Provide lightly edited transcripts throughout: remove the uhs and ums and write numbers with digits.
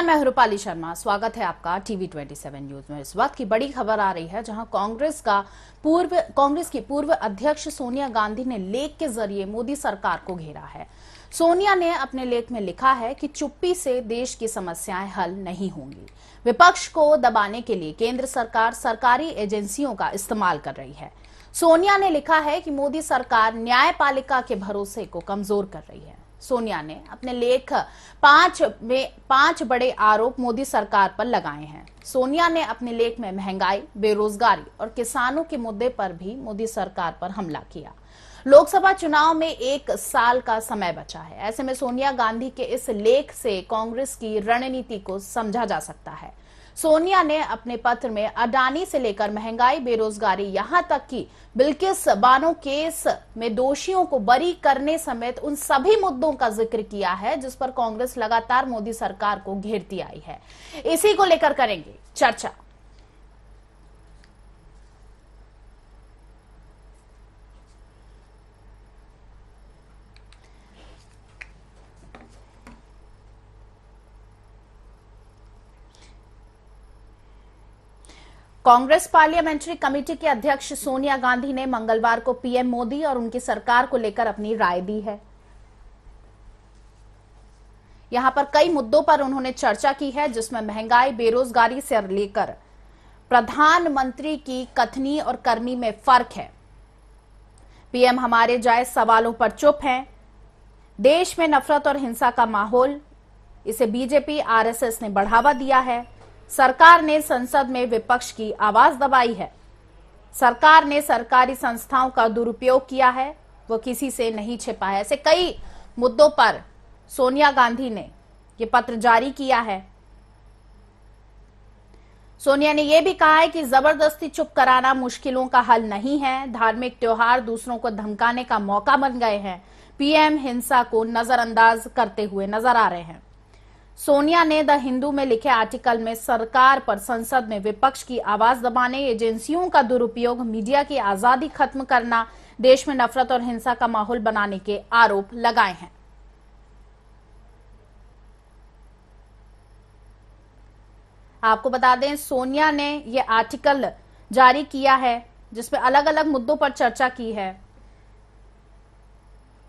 मैं हूं रूपाली शर्मा। स्वागत है आपका टीवी 27 न्यूज में। इस वक्त की बड़ी खबर आ रही है जहां कांग्रेस की पूर्व अध्यक्ष सोनिया गांधी ने लेख के जरिए मोदी सरकार को घेरा है। सोनिया ने अपने लेख में लिखा है कि चुप्पी से देश की समस्याएं हल नहीं होंगी। विपक्ष को दबाने के लिए केंद्र सरकार सरकारी एजेंसियों का इस्तेमाल कर रही है। सोनिया ने लिखा है कि मोदी सरकार न्यायपालिका के भरोसे को कमजोर कर रही है। सोनिया ने अपने लेख पांच बड़े आरोप मोदी सरकार पर लगाए हैं। सोनिया ने अपने लेख में महंगाई, बेरोजगारी और किसानों के मुद्दे पर भी मोदी सरकार पर हमला किया। लोकसभा चुनाव में 1 साल का समय बचा है। ऐसे में सोनिया गांधी के इस लेख से कांग्रेस की रणनीति को समझा जा सकता है। सोनिया ने अपने पत्र में अडानी से लेकर महंगाई, बेरोजगारी, यहां तक कि बिल्किस बानो केस में दोषियों को बरी करने समेत उन सभी मुद्दों का जिक्र किया है जिस पर कांग्रेस लगातार मोदी सरकार को घेरती आई है। इसी को लेकर करेंगे चर्चा। कांग्रेस पार्लियामेंट्री कमेटी के अध्यक्ष सोनिया गांधी ने मंगलवार को पीएम मोदी और उनकी सरकार को लेकर अपनी राय दी है। यहां पर कई मुद्दों पर उन्होंने चर्चा की है जिसमें महंगाई, बेरोजगारी से लेकर प्रधानमंत्री की कथनी और करनी में फर्क है। पीएम हमारे जायज सवालों पर चुप हैं। देश में नफरत और हिंसा का माहौल, इसे बीजेपी आरएसएस ने बढ़ावा दिया है। सरकार ने संसद में विपक्ष की आवाज दबाई है। सरकार ने सरकारी संस्थाओं का दुरुपयोग किया है, वो किसी से नहीं छिपा है। ऐसे कई मुद्दों पर सोनिया गांधी ने ये पत्र जारी किया है। सोनिया ने यह भी कहा है कि जबरदस्ती चुप कराना मुश्किलों का हल नहीं है। धार्मिक त्योहार दूसरों को धमकाने का मौका बन गए हैं। पीएम हिंसा को नजरअंदाज करते हुए नजर आ रहे हैं। सोनिया ने द हिंदू में लिखे आर्टिकल में सरकार पर संसद में विपक्ष की आवाज दबाने, एजेंसियों का दुरुपयोग, मीडिया की आजादी खत्म करना, देश में नफरत और हिंसा का माहौल बनाने के आरोप लगाए हैं। आपको बता दें, सोनिया ने यह आर्टिकल जारी किया है जिसमें अलग अलग मुद्दों पर चर्चा की है,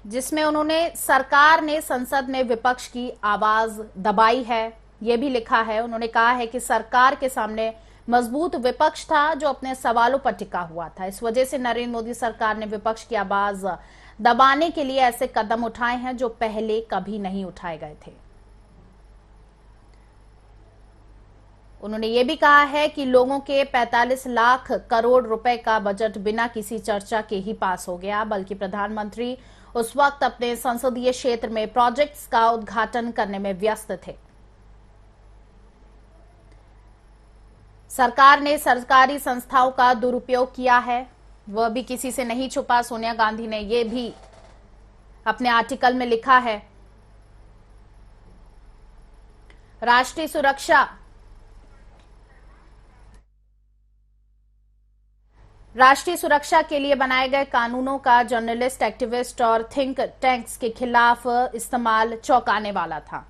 जिसमें उन्होंने सरकार ने संसद में विपक्ष की आवाज दबाई है यह भी लिखा है। उन्होंने कहा है कि सरकार के सामने मजबूत विपक्ष था जो अपने सवालों पर टिका हुआ था। इस वजह से नरेंद्र मोदी सरकार ने विपक्ष की आवाज दबाने के लिए ऐसे कदम उठाए हैं जो पहले कभी नहीं उठाए गए थे। उन्होंने ये भी कहा है कि लोगों के 45 लाख करोड़ रुपए का बजट बिना किसी चर्चा के ही पास हो गया, बल्कि प्रधानमंत्री उस वक्त अपने संसदीय क्षेत्र में प्रोजेक्ट्स का उद्घाटन करने में व्यस्त थे। सरकार ने सरकारी संस्थाओं का दुरुपयोग किया है, वह भी किसी से नहीं छुपा। सोनिया गांधी ने यह भी अपने आर्टिकल में लिखा है। राष्ट्रीय सुरक्षा के लिए बनाए गए कानूनों का जर्नलिस्ट, एक्टिविस्ट और थिंक टैंक्स के खिलाफ इस्तेमाल चौंकाने वाला था।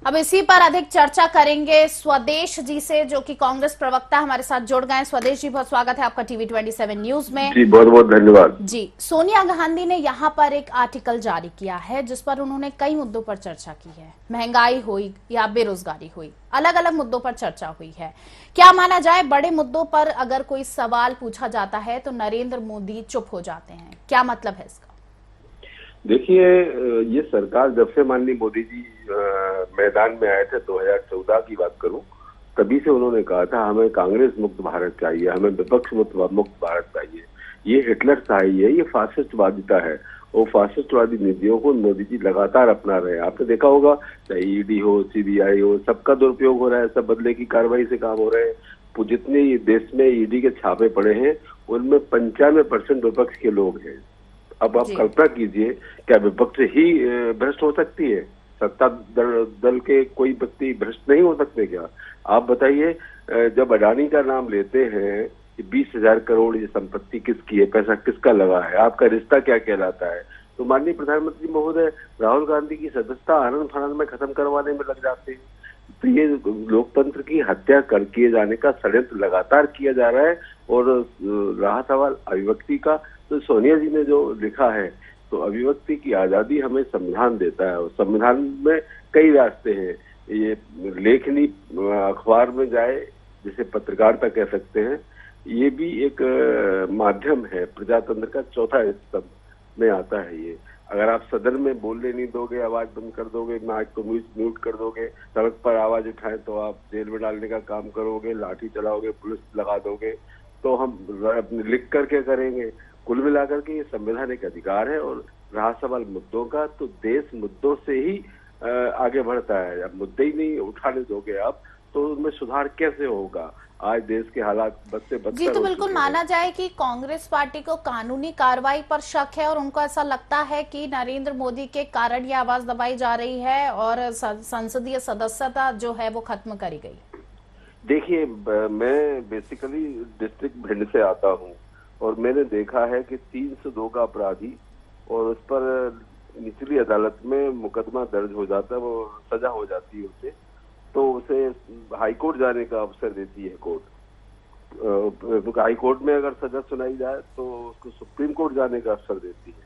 अब इसी पर अधिक चर्चा करेंगे स्वदेश जी से, जो कि कांग्रेस प्रवक्ता हमारे साथ जुड़ गए हैं। स्वदेश जी, बहुत स्वागत है आपका टीवी 27 न्यूज में। जी बहुत बहुत धन्यवाद। जी, सोनिया गांधी ने यहाँ पर एक आर्टिकल जारी किया है जिस पर उन्होंने कई मुद्दों पर चर्चा की है। महंगाई हुई या बेरोजगारी हुई, अलग अलग मुद्दों पर चर्चा हुई है। क्या माना जाए, बड़े मुद्दों पर अगर कोई सवाल पूछा जाता है तो नरेंद्र मोदी चुप हो जाते हैं, क्या मतलब है इसका? देखिए, ये सरकार जब से माननीय मोदी जी मैदान में आए थे, 2014 की बात करूं, तभी से उन्होंने कहा था हमें कांग्रेस मुक्त भारत चाहिए, हमें विपक्ष मुक्त भारत चाहिए। ये हिटलर शाही है, ये फासिस्टवादिता है। वो फासिस्टवादी नीतियों को मोदी जी लगातार अपना रहे हैं। आपने देखा होगा, चाहे ईडी हो, सीबीआई हो, सबका दुरुपयोग हो रहा है, सब बदले की कार्रवाई से काम हो रहे हैं। जितने देश में ईडी के छापे पड़े हैं उनमें 95% विपक्ष के लोग हैं। अब आप कल्पना कीजिए, क्या विपक्ष ही भ्रष्ट हो सकती है? सत्ता दल के कोई व्यक्ति भ्रष्ट नहीं हो सकते क्या? आप बताइए, जब अडानी का नाम लेते हैं, 20,000 करोड़ ये संपत्ति किसकी है, पैसा किसका लगा है, आपका रिश्ता क्या कहलाता है? तो माननीय प्रधानमंत्री महोदय राहुल गांधी की सदस्यता आनंद फानंद में खत्म करवाने में लग जाते हैं। तो ये लोकतंत्र की हत्या कर किए जाने का षड्यंत्र लगातार किया जा रहा है। और रहा सवाल अभिव्यक्ति का, तो सोनिया जी ने जो लिखा है, तो अभिव्यक्ति की आजादी हमें संविधान देता है, और संविधान में कई रास्ते हैं। ये लेखनी अखबार में जाए, जिसे पत्रकारिता कह सकते हैं, ये भी एक माध्यम है, प्रजातंत्र का चौथा स्तंभ में आता है ये। अगर आप सदन में बोलने नहीं दोगे, आवाज बंद कर दोगे, माइक को म्यूट कर दोगे, सड़क पर आवाज उठाएं तो आप जेल में डालने का काम करोगे, लाठी चलाओगे, पुलिस लगा दोगे, तो हम लिख कर क्या करेंगे। कुल मिलाकर के ये संवैधानिक एक अधिकार है। और रहा सवाल मुद्दों का, तो देश मुद्दों से ही आगे बढ़ता है। अब मुद्दे ही नहीं उठाने दोगे आप, तो उनमें सुधार कैसे होगा। आज देश के हालात बद से बदतर जी, तो हो बिल्कुल चुके माना हैं। जाए कि कांग्रेस पार्टी को कानूनी कार्रवाई पर शक है और उनको ऐसा लगता है कि नरेंद्र मोदी के कारण ये आवाज दबाई जा रही है और संसदीय सदस्यता जो है वो खत्म करी गई। देखिए, मैं बेसिकली डिस्ट्रिक्ट भिंड से आता हूँ, और मैंने देखा है कि 302 का अपराधी, और उस पर निचली अदालत में मुकदमा दर्ज हो जाता है, वो सजा हो जाती है उसे, तो उसे हाईकोर्ट जाने का अवसर देती है कोर्ट। हाई कोर्ट में अगर सजा सुनाई जाए तो उसको सुप्रीम कोर्ट जाने का अवसर देती है,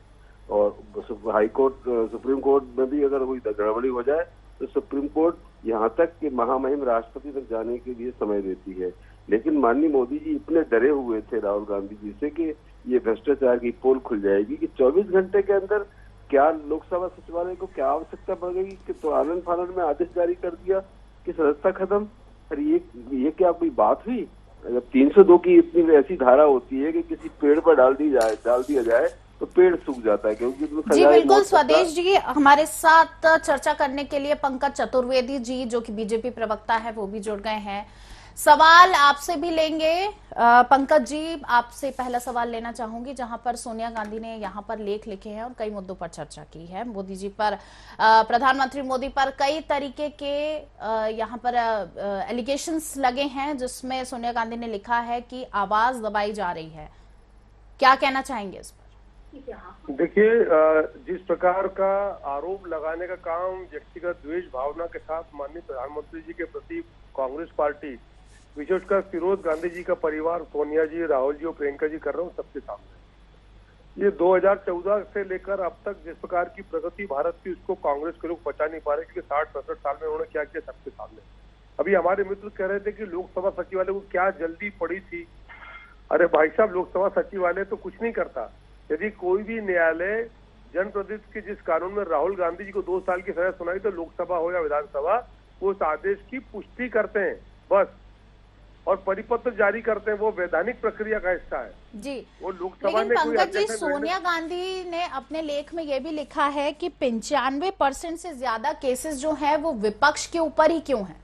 और हाई कोर्ट सुप्रीम कोर्ट में भी अगर कोई गड़बड़ी हो जाए तो सुप्रीम कोर्ट यहाँ तक कि महामहिम राष्ट्रपति तक जाने के लिए समय देती है। लेकिन माननीय मोदी जी इतने डरे हुए थे राहुल गांधी जी से कि ये भ्रष्टाचार की पोल खुल जाएगी, कि 24 घंटे के अंदर क्या लोकसभा सचिवालय को क्या आवश्यकता पड़ गई कि तो आनंद फानंद में आदेश जारी कर दिया कि सदस्यता खत्म। अरे ये क्या कोई बात हुई। जब 302 की इतनी ऐसी धारा होती है कि किसी पेड़ पर डाल दिया जाए तो पेड़ सूख जाता है, क्योंकि जी बिल्कुल। स्वदेश जी हमारे साथ चर्चा करने के लिए पंकज चतुर्वेदी जी, जो कि बीजेपी प्रवक्ता है, वो भी जुड़ गए हैं। सवाल आपसे भी लेंगे। पंकज जी, आपसे पहला सवाल लेना चाहूंगी, जहां पर सोनिया गांधी ने यहां पर लेख लिखे हैं और कई मुद्दों पर चर्चा की है। मोदी जी पर, प्रधानमंत्री मोदी पर कई तरीके के यहां पर एलिगेशंस लगे हैं, जिसमें सोनिया गांधी ने लिखा है कि आवाज दबाई जा रही है। क्या कहना चाहेंगे इस पर? देखिए, जिस प्रकार का आरोप लगाने का काम व्यक्तिगत द्वेष भावना के साथ माननीय प्रधानमंत्री जी के प्रति कांग्रेस पार्टी, विशेषकर फिरोज गांधी जी का परिवार, सोनिया जी, राहुल जी और प्रियंका जी कर रहे हो, सबके सामने ये 2014 से लेकर अब तक जिस प्रकार की प्रगति भारत की, उसको कांग्रेस के लोग बचा नहीं पा रहे, क्योंकि 60-65 साल में उन्होंने क्या किया सबके सामने। अभी हमारे मित्र कह रहे थे कि लोकसभा सचिवालय को क्या जल्दी पड़ी थी। अरे भाई साहब, लोकसभा सचिवालय तो कुछ नहीं करता। यदि कोई भी न्यायालय जनप्रतिनिधि के जिस कानून में राहुल गांधी जी को 2 साल की सजा सुनाई, तो लोकसभा हो या विधानसभा, वो उस आदेश की पुष्टि करते हैं बस, और परिपत्र जारी करते हैं। वो वैधानिक प्रक्रिया का हिस्सा है जी। वो लोकसभा लेकिन पंकज जी, सोनिया गांधी ने अपने लेख में ये भी लिखा है कि 95% से ज्यादा केसेस जो है वो विपक्ष के ऊपर ही क्यों है?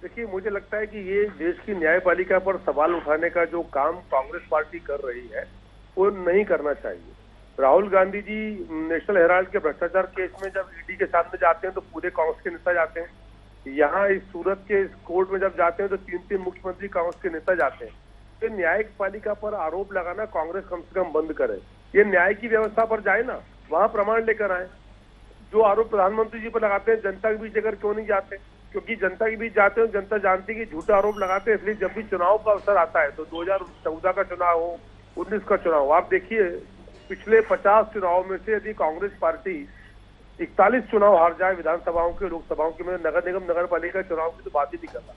देखिए, मुझे लगता है कि ये देश की न्यायपालिका पर सवाल उठाने का जो काम कांग्रेस पार्टी कर रही है वो नहीं करना चाहिए। राहुल गांधी जी नेशनल हेराल्ड के भ्रष्टाचार केस में जब ईडी के सामने जाते हैं तो पूरे कांग्रेस के नेता जाते हैं। यहाँ इस सूरत के इस कोर्ट में जब जाते हैं तो 3 मुख्यमंत्री कांग्रेस के नेता जाते हैं। तो न्यायपालिका पर आरोप लगाना कांग्रेस कम से कम बंद करे। ये न्याय की व्यवस्था पर जाए ना, वहां प्रमाण लेकर आए। जो आरोप प्रधानमंत्री जी पर लगाते हैं, जनता के बीच अगर क्यों नहीं जाते? क्योंकि जनता के बीच जाते हैं, जनता जानती है कि झूठा आरोप लगाते हैं। इसलिए जब भी चुनाव का अवसर आता है, तो 2014 का चुनाव हो, 19 का चुनाव, आप देखिए पिछले 50 चुनाव में से यदि कांग्रेस पार्टी 41 चुनाव हार जाए, विधानसभाओं के, लोकसभाओं के, में नगर निगम नगर पालिका चुनाव की तो बात ही नहीं करता।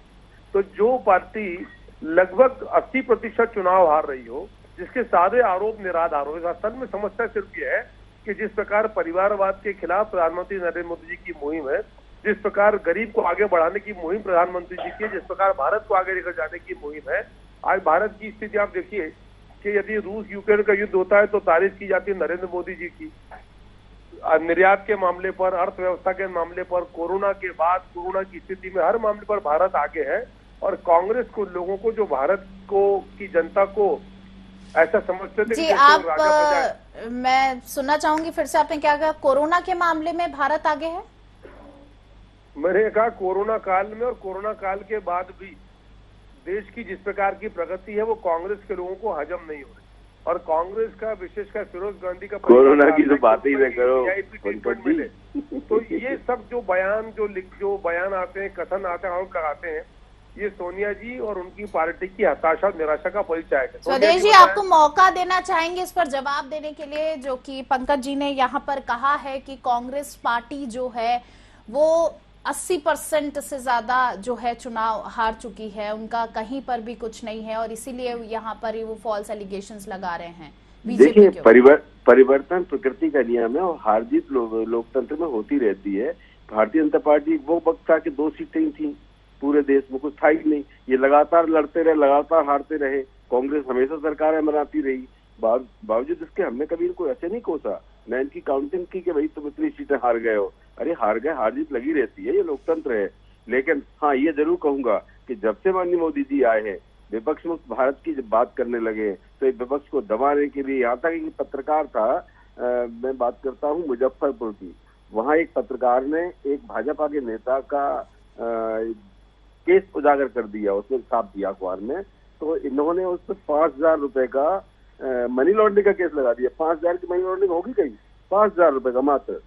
तो जो पार्टी लगभग 80% चुनाव हार रही हो, जिसके सारे आरोप निराधार हो, असल में समस्या सिर्फ ये है कि जिस प्रकार परिवारवाद के खिलाफ प्रधानमंत्री नरेंद्र मोदी जी की मुहिम है, जिस प्रकार गरीब को आगे बढ़ाने की मुहिम प्रधानमंत्री जी की, जिस प्रकार भारत को आगे लेकर जाने की मुहिम है, आज भारत की स्थिति आप देखिए कि यदि रूस यूक्रेन का युद्ध होता है तो तारीफ की जाती है नरेंद्र मोदी जी की। निर्यात के मामले पर, अर्थव्यवस्था के मामले पर, कोरोना के बाद, कोरोना की स्थिति में, हर मामले पर भारत आगे है। और कांग्रेस को, लोगों को, जो भारत को की जनता को ऐसा समझते थे जी, आप मैं सुनना चाहूंगी फिर से, आपने क्या कहा? कोरोना के मामले में भारत आगे है? मैंने कहा कोरोना काल में और कोरोना काल के बाद भी देश की जिस प्रकार की प्रगति है वो कांग्रेस के लोगों को हजम नहीं हो रही। और कांग्रेस का विशेषकर फिरोज गांधी का कोरोना की तो बात ही न करो VIP ट्रीटमेंट मिले। तो ये सब जो बयान आते हैं, कथन आते हैं, आरोप लगाते हैं, ये सोनिया जी और उनकी पार्टी की हताशा और निराशा का परिचायक है। स्वदेश जी, आपको मौका देना चाहेंगे इस पर जवाब देने के लिए, जो कि पंकज जी ने यहाँ पर कहा है कि कांग्रेस पार्टी जो है वो 80% से ज्यादा जो है चुनाव हार चुकी है, उनका कहीं पर भी कुछ नहीं है और इसीलिए यहाँ पर वो फॉल्स एलिगेशंस लगा रहे हैं बीजेपी देखिए, के। परिवर्तन प्रकृति का नियम है और हार जीत लोकतंत्र में होती रहती है। भारतीय जनता पार्टी वो वक्त था कि 2 सीटें ही थी पूरे देश में, कुछ था ही नहीं। ये लगातार लड़ते रहे, लगातार हारते रहे। कांग्रेस हमेशा सरकारें बनाती रही, बावजूद इसके हमने कभी इनको ऐसे नहीं कोसा, न इनकी काउंटिंग की कि भाई तुम इतनी सीटें हार गए हो। अरे हार गए, हार जीत लगी रहती है, ये लोकतंत्र है। लेकिन हाँ, ये जरूर कहूंगा कि जब से माननीय मोदी जी आए हैं, विपक्ष मुक्त भारत की जब बात करने लगे तो एक विपक्ष को दबाने के लिए, यहाँ तक एक पत्रकार था, मैं बात करता हूँ मुजफ्फरपुर की, वहाँ एक पत्रकार ने एक भाजपा के नेता का केस उजागर कर दिया, उसने छाप दिया अखबार में। तो इन्होंने उस पर 5,000 रुपए का मनी लॉन्ड्रिंग का केस लगा दिया। 5,000 की मनी लॉन्ड्रिंग होगी कहीं? 5,000 रुपए का मात्र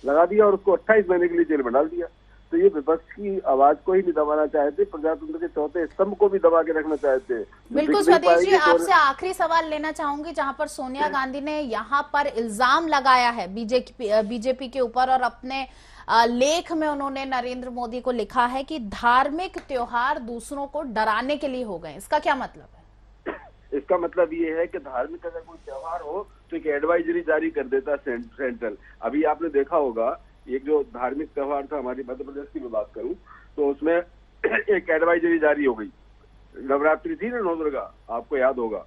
लगा दिया और उसको 28 महीने के लिए जेल में डाल दिया। तो ये विपक्ष की आवाज को ही नहीं दबाना चाहते, प्रजातंत्र के चौथे स्तंभ को भी दबा के रखना चाहते। बिल्कुल स्वदेश जी, आपसे आखिरी सवाल लेना चाहूंगी, जहां पर सोनिया गांधी ने यहाँ पर इल्जाम लगाया है बीजेपी के ऊपर और अपने लेख में उन्होंने नरेंद्र मोदी को लिखा है कि धार्मिक त्योहार दूसरों को डराने के लिए हो गए। इसका क्या मतलब है? इसका मतलब ये है कि धार्मिक अगर कोई त्योहार हो तो एक एडवाइजरी जारी कर देता सेंट्रल। अभी आपने देखा होगा, एक जो धार्मिक त्योहार था हमारी मध्य प्रदेश की मैं बात करूं तो उसमें एक एडवाइजरी जारी हो गई। नवरात्रि थी ना, नौ दुर्गा, आपको याद होगा,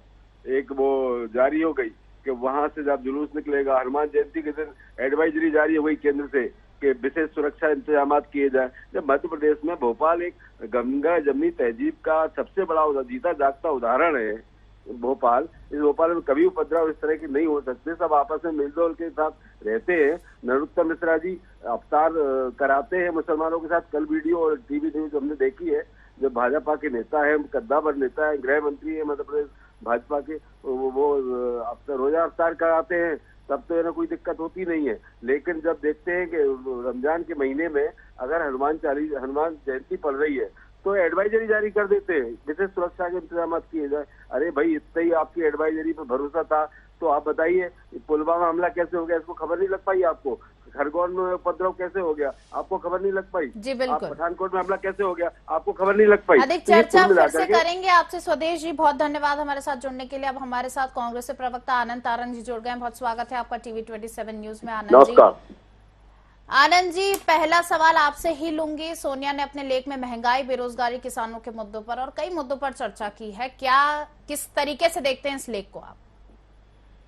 एक वो जारी हो गई कि वहां से जब जुलूस निकलेगा, हनुमान जयंती के दिन एडवाइजरी जारी हो गई केंद्र से कि विशेष सुरक्षा इंतजाम किए जाए। जब मध्य प्रदेश में भोपाल एक गंगा जमनी तहजीब का सबसे बड़ा जीता जागता उदाहरण है, भोपाल, इस भोपाल में कभी उपद्रव इस तरह की नहीं हो सकते, सब आपस में मिलजुल के साथ रहते हैं। नरोत्तम मिश्रा जी अवतार कराते हैं मुसलमानों के साथ। कल वीडियो और टीवी न्यूज हमने देखी है, जब भाजपा के नेता है, कद्दावर नेता है, गृह मंत्री है मध्य प्रदेश भाजपा के, वो रोजा अवतार कराते हैं, तब तो ना कोई दिक्कत होती नहीं है। लेकिन जब देखते हैं कि रमजान के महीने में अगर हनुमान जयंती पड़ रही है तो एडवाइजरी जारी कर देते हैं, विशेष सुरक्षा के इंतजाम किए जाए। अरे भाई, इतना ही आपकी एडवाइजरी पर भरोसा था तो आप बताइए पुलवामा हमला कैसे हो गया, इसको खबर नहीं लग पाई आपको? खरगोन में उपद्रव कैसे हो गया, आपको खबर नहीं लग पाई? जी बिल्कुल। पठानकोट में हमला कैसे हो गया, आपको खबर नहीं लग पाई? अधिक चर्चा फिर से करेंगे आपसे। स्वदेश जी, बहुत धन्यवाद हमारे साथ जुड़ने के लिए। अब हमारे साथ कांग्रेस से प्रवक्ता आनंद तारंग जी जुड़ गए हैं। बहुत स्वागत है आपका टीवी 27 न्यूज में। आनंद जी, आनंद जी, पहला सवाल आपसे ही लूंगी। सोनिया ने अपने लेख में महंगाई, बेरोजगारी, किसानों के मुद्दों पर और कई मुद्दों पर चर्चा की है। किस तरीके से देखते हैं इस लेख को आप?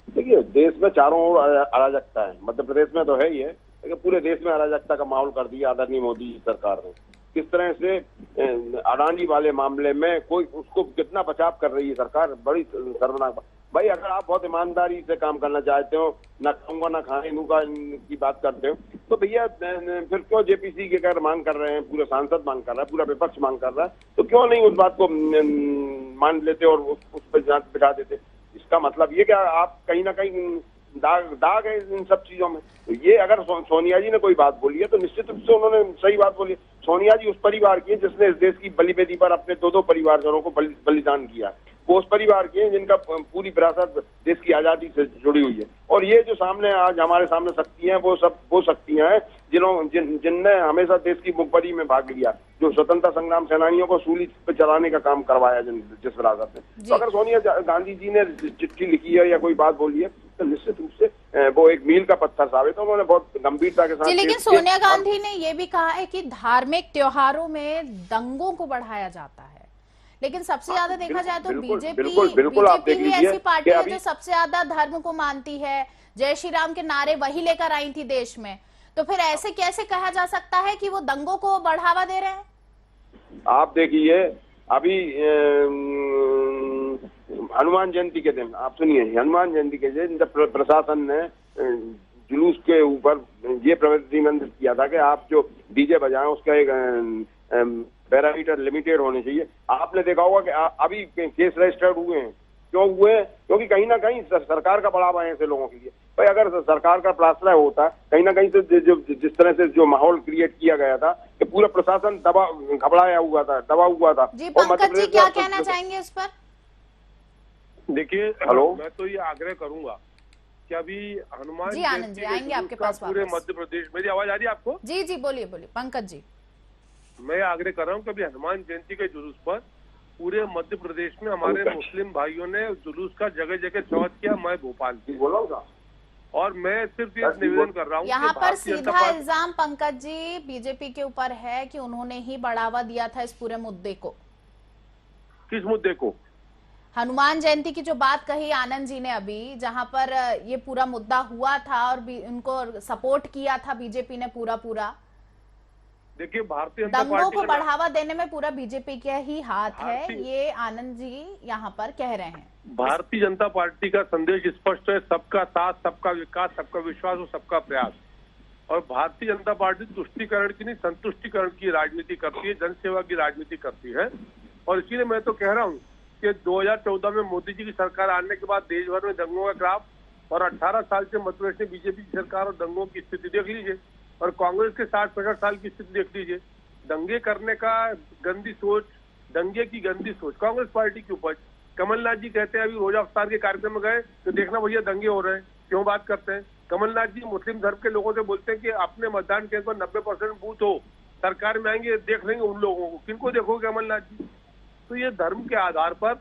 देखिए, देश में चारों ओर अराजकता है, मध्य प्रदेश में तो है ही है, लेकिन पूरे देश में अराजकता का माहौल कर दिया आदरणीय मोदी सरकार ने। किस तरह से अडानी वाले मामले में कोई उसको कितना बचाव कर रही है सरकार, बड़ी शर्मनाक। भाई, अगर आप बहुत ईमानदारी से काम करना चाहते हो, ना खाऊंगा ना खाऊंगा की बात करते हो, तो भैया फिर क्यों जेपीसी के कर मांग कर रहे हैं, पूरे सांसद मांग कर रहा है, पूरा विपक्ष मांग कर रहा है, तो क्यों नहीं उस बात को मान लेते और उस पर जांच बिठा देते? इसका मतलब ये क्या आप कहीं ना कहीं दाग है इन सब चीजों में। तो ये अगर सोनिया जी ने कोई बात बोली है तो निश्चित रूप से उन्होंने सही बात बोली। सोनिया जी उस परिवार की है जिसने इस देश की बलि वेदी पर अपने दो परिवारजनों को बलिदान किया। वो उस परिवार के हैं जिनका पूरी विरासत देश की आजादी से जुड़ी हुई है। और ये जो सामने आज हमारे सामने शक्तियां हैं, वो सब वो शक्तियां हैं जिनने हमेशा देश की मुखबरी में भाग लिया, जो स्वतंत्रता संग्राम सेनानियों को सूली पे चलाने का काम करवाया जिस विरासत में। तो अगर सोनिया गांधी जी ने चिट्ठी लिखी है या कोई बात बोली है तो निश्चित रूप से वो एक मील का पत्थर साबित है। उन्होंने बहुत गंभीरता के साथ। लेकिन सोनिया गांधी ने ये भी कहा है कि धार्मिक त्योहारों में दंगों को बढ़ाया जाता है, लेकिन सबसे ज्यादा देखा जाए तो बीजेपी भी ऐसी पार्टी है जो सबसे ज्यादा धर्म को मानती है। जय श्री राम के नारे वही लेकर आई थी देश में, तो फिर ऐसे कैसे कहा जा सकता है कि वो दंगों को बढ़ावा दे रहे हैं? आप देखिए, अभी हनुमान जयंती के दिन, आप सुनिए, हनुमान जयंती के दिन जब प्रशासन ने जुलूस के ऊपर ये प्रतिबंधित किया था कि आप जो डीजे बजाएं उसका एक पैरामीटर लिमिटेड होने चाहिए। आपने देखा होगा कि अभी केस रजिस्टर्ड हुए हैं क्यों हुए? क्योंकि कहीं ना कहीं सरकार का बढ़ावा है ऐसे लोगों के लिए। भाई अगर सरकार का प्राश्रय होता कहीं ना कहीं से जिस तरह से जो माहौल क्रिएट किया गया था कि पूरा प्रशासन घबराया हुआ था, दबा हुआ था। जी पंकज जी क्या कहना चाहेंगे इस पर? देखिए, हेलो, मैं तो ये आग्रह करूंगा कि अभी हनुमान जी आनंद जी आएंगे आपके पास पूरे वापस। मध्य प्रदेश, मेरी आवाज आ रही है आपको? जी जी बोलिए बोलिए पंकज जी। मैं आग्रह कर रहा हूँ कि अभी हनुमान जयंती के जुलूस पर पूरे मध्य प्रदेश में हमारे मुस्लिम भाइयों ने जुलूस का जगह जगह स्वागत किया। मैं भोपाल से बोला और मैं सिर्फ ये निवेदन कर रहा हूँ, यहाँ पर सीधा इल्जाम पंकज जी बीजेपी के ऊपर है कि उन्होंने ही बढ़ावा दिया था इस पूरे मुद्दे को। किस मुद्दे को? हनुमान जयंती की जो बात कही आनंद जी ने अभी, जहां पर ये पूरा मुद्दा हुआ था और उनको सपोर्ट किया था बीजेपी ने पूरा। देखिए, भारतीय जनता दंगों पार्टी को बढ़ावा देने में पूरा बीजेपी के ही हाथ है, ये आनंद जी यहाँ पर कह रहे हैं। भारतीय जनता पार्टी का संदेश स्पष्ट है, सबका साथ, सबका विकास, सबका विश्वास और सबका प्रयास। और भारतीय जनता पार्टी तुष्टीकरण की नहीं, संतुष्टीकरण की राजनीति करती है, जनसेवा की राजनीति करती है। और इसीलिए मैं तो कह रहा हूँ कि 2014 में मोदी जी की सरकार आने के बाद देश भर में दंगों का ग्राफ, और 18 साल से मध्य प्रदेश में बीजेपी की सरकार और दंगों की स्थिति देख लीजिए, और कांग्रेस के 60-65 साल की स्थिति देख लीजिए। दंगे करने का गंदी सोच, दंगे की गंदी सोच कांग्रेस पार्टी की उपज। कमलनाथ जी कहते हैं अभी रोजा अफ्तार के कार्यक्रम में गए तो देखना भैया दंगे हो रहे हैं, क्यों बात करते हैं? कमलनाथ जी मुस्लिम धर्म के लोगों से बोलते हैं कि अपने मतदान केंद्र पर 90% बूथ हो, सरकार में आएंगे देख लेंगे उन लोगों को। किनको देखोगे कमलनाथ जी? तो ये धर्म के आधार पर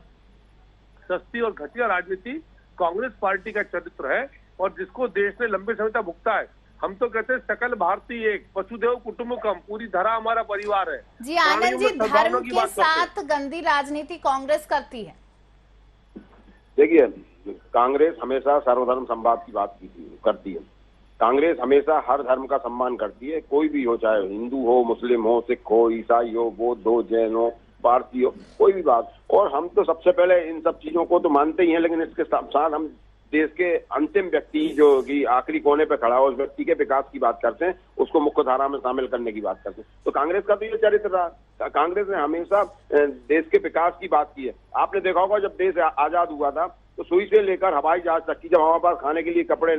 सस्ती और घटिया राजनीति कांग्रेस पार्टी का चरित्र है, और जिसको देश ने लंबे समय तक भुगता है। हम तो कहते हैं सकल भारतीय एक, वसुधैव कुटुंबकम, पूरी धरा हमारा परिवार है। जी आनंद जी, धर्म के साथ गंदी राजनीति कांग्रेस करती है। देखिए, कांग्रेस हमेशा सर्वधर्म संवाद की बात करती है। कांग्रेस हमेशा हर धर्म का सम्मान करती है, कोई भी हो, चाहे हिंदू हो, मुस्लिम हो, सिख हो, ईसाई हो, बौद्ध हो, जैन हो, पारसी हो, कोई भी बात। और हम तो सबसे पहले इन सब चीजों को तो मानते ही हैं, लेकिन इसके साथ हम देश के अंतिम व्यक्ति जो कि आखिरी कोने पे खड़ा हो, उस व्यक्ति के विकास की बात करते हैं, उसको मुख्य धारा में शामिल करने की बात करते हैं। तो कांग्रेस का तो ये चरित्र रहा। कांग्रेस ने हमेशा देश के विकास की बात की है। आपने देखा होगा जब देश आजाद हुआ था तो सुई से लेकर हवाई जहाज तक की, जब हमारे पास खाने के लिए कपड़े,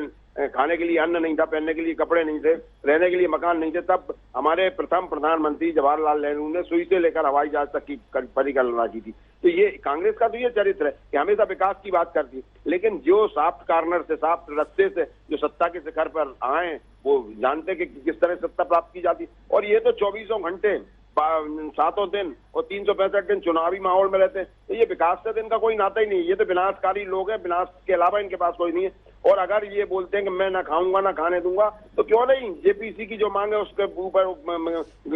खाने के लिए अन्न नहीं था, पहनने के लिए कपड़े नहीं थे, रहने के लिए मकान नहीं थे, तब हमारे प्रथम प्रधानमंत्री जवाहरलाल नेहरू ने सुई से लेकर हवाई जहाज तक की परिकल्पना की थी। तो ये कांग्रेस का तो ये चरित्र है कि हमेशा विकास की बात करती है। लेकिन जो सॉफ्ट कॉर्नर से, सॉफ्ट रास्ते से जो सत्ता के शिखर पर आए, वो जानते कि किस तरह सत्ता प्राप्त की जाती। और ये तो 24 घंटे 7 दिन और 365 दिन चुनावी माहौल में रहते हैं। तो ये विकास से दिन का कोई नाता ही नहीं है। ये तो विनाशकारी लोग हैं, विनाश के अलावा इनके पास कोई नहीं है। और अगर ये बोलते हैं कि मैं ना खाऊंगा ना खाने दूंगा, तो क्यों नहीं जेपीसी की जो मांग है उसके ऊपर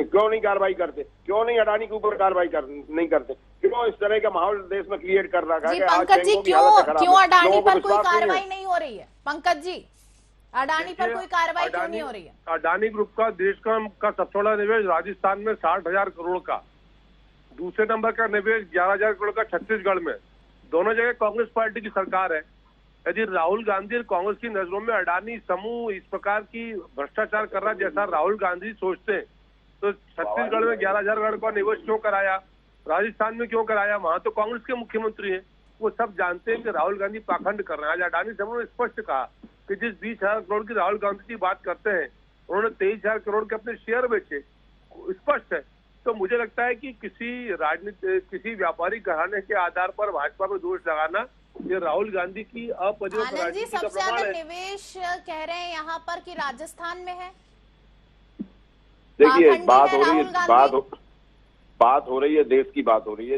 क्यों नहीं कार्रवाई करते? क्यों नहीं अडानी के ऊपर कार्रवाई नहीं करते? क्यों इस तरह का माहौल देश में क्रिएट कर रखा है? पंकज जी, क्यों अडानी पर कोई कार्रवाई नहीं हो रही है? पंकज जी, अडानी पर कोई कार्रवाई क्यों नहीं हो रही है? अडानी ग्रुप का देश का सबसे बड़ा निवेश राजस्थान में 60,000 करोड़ का, दूसरे नंबर का निवेश 11,000 करोड़ का छत्तीसगढ़ में। दोनों जगह कांग्रेस पार्टी की सरकार है। यदि राहुल गांधी और कांग्रेस की नजरों में अडानी समूह इस प्रकार की भ्रष्टाचार कर रहा जैसा राहुल गांधी सोचते हैं, तो छत्तीसगढ़ में 11,000 करोड़ का निवेश क्यों कराया, राजस्थान में क्यों कराया? वहां तो कांग्रेस के मुख्यमंत्री हैं, वो सब जानते हैं कि राहुल गांधी पाखंड कर रहे हैं। आज अडानी समूह ने स्पष्ट कहा कि जिस 20,000 करोड़ की राहुल गांधी की बात करते हैं, उन्होंने 23,000 करोड़ के अपने शेयर बेचे, स्पष्ट है। तो मुझे लगता है कि किसी व्यापारिक घराने के आधार पर भाजपा पर दोष लगाना, ये राहुल गांधी की अपरिपक्व राजनीति का प्रमाण है। निवेश कह रहे हैं यहाँ पर कि राजस्थान में है। देखिए, बात हो रही है देश की, बात हो रही है।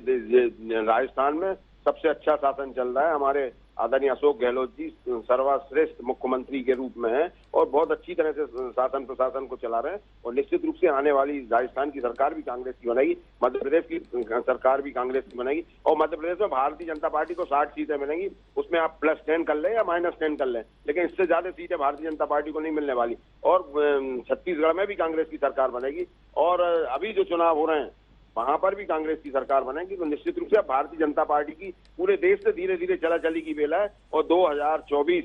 राजस्थान में सबसे अच्छा शासन चल रहा है। हमारे आदरणीय अशोक गहलोत जी सर्वश्रेष्ठ मुख्यमंत्री के रूप में हैं और बहुत अच्छी तरह से शासन प्रशासन को चला रहे हैं। और निश्चित रूप से आने वाली राजस्थान की सरकार भी कांग्रेस की बनेगी, मध्य प्रदेश की सरकार भी कांग्रेस की बनेगी। और मध्य प्रदेश में भारतीय जनता पार्टी को 60 सीटें मिलेंगी। उसमें आप +10 कर लें या -10 कर लें, लेकिन इससे ज्यादा सीटें भारतीय जनता पार्टी को नहीं मिलने वाली। और छत्तीसगढ़ में भी कांग्रेस की सरकार बनेगी, और अभी जो चुनाव हो रहे हैं वहां पर भी कांग्रेस की सरकार बनेगी। तो निश्चित रूप से भारतीय जनता पार्टी की पूरे देश से धीरे धीरे चली की बेला है। और 2024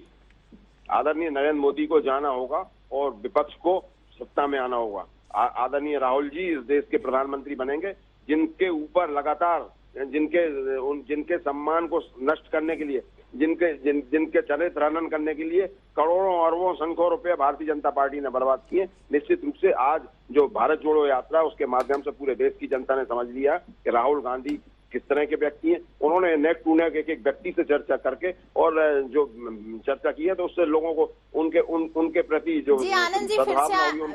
आदरणीय नरेंद्र मोदी को जाना होगा और विपक्ष को सत्ता में आना होगा। आदरणीय राहुल जी इस देश के प्रधानमंत्री बनेंगे, जिनके ऊपर लगातार जिनके सम्मान को नष्ट करने के लिए, जिनके चरित्र हनन करने के लिए करोड़ों अरबों संख्यों रुपए भारतीय जनता पार्टी ने बर्बाद किए। निश्चित रूप से आज जो भारत जोड़ो यात्रा है उसके माध्यम से पूरे देश की जनता ने समझ लिया कि राहुल गांधी किस तरह के व्यक्ति हैं। उन्होंने नेक टू नेक एक व्यक्ति से चर्चा करके और जो चर्चा की है तो उससे लोगों को उनके प्रति जो जी आनंद जी,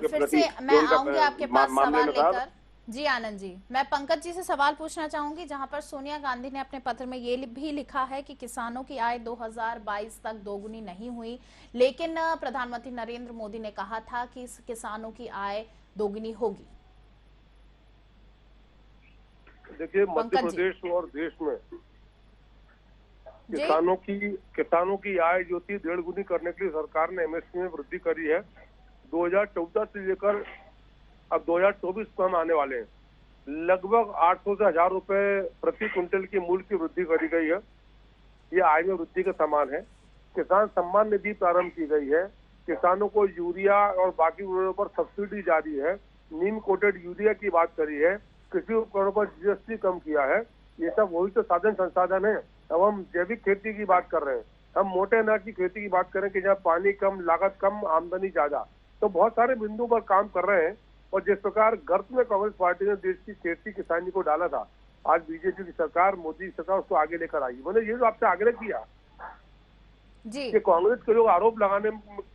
फिर से मैं आऊंगी आपके पास सवाल लेकर। जी आनंद जी, मैं पंकज जी से सवाल पूछना चाहूंगी, जहां पर सोनिया गांधी ने अपने पत्र में ये भी लिखा है कि किसानों की आय 2022 तक दोगुनी नहीं हुई, लेकिन प्रधानमंत्री नरेंद्र मोदी ने कहा था कि इस किसानों की आय दोगुनी होगी। देखिए, मध्य प्रदेश और देश में किसानों की आय जो थी 1.5 गुनी करने के लिए सरकार ने एमएसपी में वृद्धि करी है। 2014 से लेकर अब 2024 को हम आने वाले हैं, लगभग 800 से 1000 रुपए प्रति क्विंटल की मूल्य की वृद्धि करी गई है। ये आय में वृद्धि का समान है। किसान सम्मान निधि प्रारंभ की गई है। किसानों को यूरिया और बाकी उर्वरकों पर सब्सिडी जारी है। नीम कोटेड यूरिया की बात करी है। कृषि उपकरणों पर जीएसटी कम किया है। ये सब वही तो साधन संसाधन है। अब हम जैविक खेती की बात कर रहे हैं, हम मोटे अनाज की खेती की बात करें कि जहाँ पानी कम, लागत कम, आमदनी ज्यादा, तो बहुत सारे बिंदु पर काम कर रहे हैं। और जिस प्रकार गर्त में कांग्रेस पार्टी ने देश की खेती किसानी को डाला था, आज बीजेपी की सरकार, मोदी सरकार उसको आगे लेकर आई। मैंने ये जो आपसे आग्रह किया जी कि कांग्रेस के लोग आरोप लगाने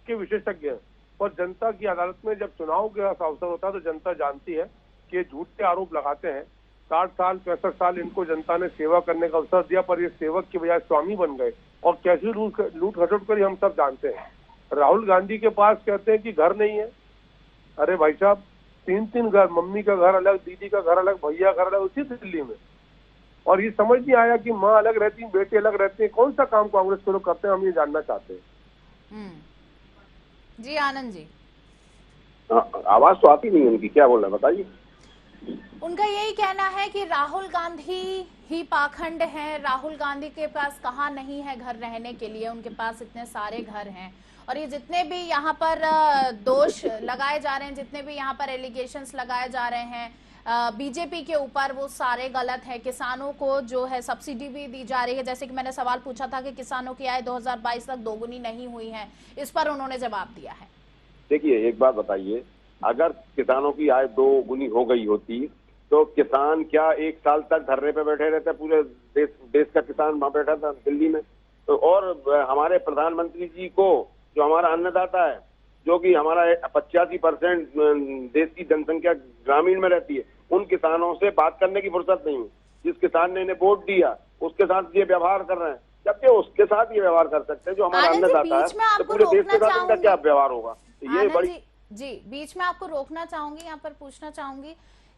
के विशेषज्ञ हैं, और जनता की अदालत में जब चुनाव का अवसर होता है तो जनता जानती है कि ये झूठे आरोप लगाते हैं। 60 साल 65 साल इनको जनता ने सेवा करने का अवसर दिया, पर ये सेवक की बजाय स्वामी बन गए और कैसी लूट खसोट करी हम सब जानते हैं। राहुल गांधी के पास कहते हैं कि घर नहीं है। अरे भाई साहब, 3 घर, मम्मी का घर अलग, दीदी का घर अलग, भैया घर अलग, उसी दिल्ली में। और ये समझ नहीं आया कि माँ अलग रहती है, बेटे अलग रहते हैं। कौन सा काम कांग्रेस के लोग करते हैं, हम ये जानना चाहते हैं। जी आनंद जी, आवाज तो आती नहीं उनकी, क्या बोल रहे हैं बताइए। उनका यही कहना है कि राहुल गांधी ही पाखंड हैं। राहुल गांधी के पास कहाँ नहीं है घर रहने के लिए, उनके पास इतने सारे घर हैं। और ये जितने भी यहाँ पर दोष लगाए जा रहे हैं, जितने भी यहाँ पर एलिगेशंस लगाए जा रहे हैं बीजेपी के ऊपर, वो सारे गलत है। किसानों को जो है सब्सिडी भी दी जा रही है, जैसे कि मैंने सवाल पूछा था कि किसानों की आय 2022 तक दोगुनी नहीं हुई है, इस पर उन्होंने जवाब दिया है। देखिए, एक बात बताइए, अगर किसानों की आय 2 गुनी हो गई होती तो किसान क्या 1 साल तक धरने पे बैठे रहते? पूरे देश का किसान वहां बैठा था दिल्ली में। तो और हमारे प्रधानमंत्री जी को, जो हमारा अन्नदाता है, जो कि हमारा 85% देश की जनसंख्या ग्रामीण में रहती है, उन किसानों से बात करने की फुर्सत नहीं है। जिस किसान ने इन्हें वोट दिया उसके साथ ये व्यवहार कर रहे हैं, जबकि उसके साथ ये व्यवहार कर सकते हैं जो हमारा अन्नदाता है, तो पूरे देश के साथ इनका क्या व्यवहार होगा? ये बड़ी जी, बीच में आपको रोकना चाहूंगी, यहाँ पर पूछना चाहूंगी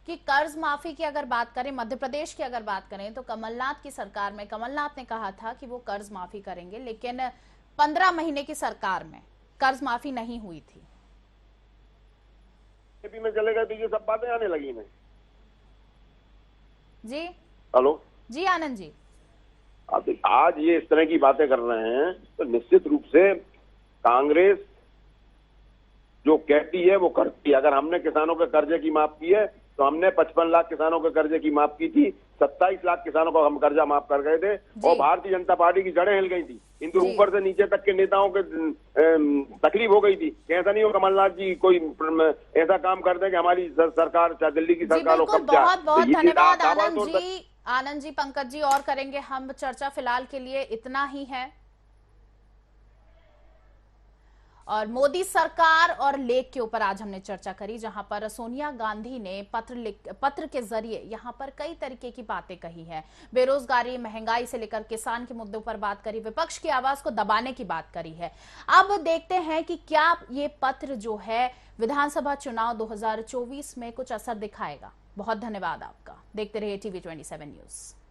कि कर्ज माफी की अगर बात करें, मध्य प्रदेश की अगर बात करें, तो कमलनाथ की सरकार में कमलनाथ ने कहा था कि वो कर्ज माफी करेंगे, लेकिन 15 महीने की सरकार में कर्ज माफी नहीं हुई थी। बीजेपी में चले गए तो ये सब बातें आने लगी नहीं। जी हेलो, जी आनंद जी, आज ये इस तरह की बातें कर रहे हैं तो निश्चित रूप से कांग्रेस जो कहती है वो करती है। अगर हमने किसानों के कर्जे की माफ की है तो हमने 55 लाख किसानों के कर्जे की माफ की थी, 27 लाख किसानों को हम कर्जा माफ कर गए थे, और भारतीय जनता पार्टी की जड़ें हिल गई थी। इनको ऊपर से नीचे तक के नेताओं के तकलीफ हो गई थी कि ऐसा नहीं हो कमलनाथ जी कोई ऐसा काम कर दे कि हमारी सरकार, चाहे दिल्ली की सरकार हो, कब बहुत बहुत धन्यवाद आनंद जी, पंकज जी और करेंगे हम चर्चा, फिलहाल के लिए इतना ही है। और मोदी सरकार और लेख के ऊपर आज हमने चर्चा करी, जहां पर सोनिया गांधी ने पत्र के जरिए यहां पर कई तरीके की बातें कही है। बेरोजगारी, महंगाई से लेकर किसान के मुद्दों पर बात करी, विपक्ष की आवाज को दबाने की बात करी है। अब देखते हैं कि क्या ये पत्र जो है विधानसभा चुनाव 2024 में कुछ असर दिखाएगा। बहुत धन्यवाद आपका। देखते रहिए TV 27 न्यूज।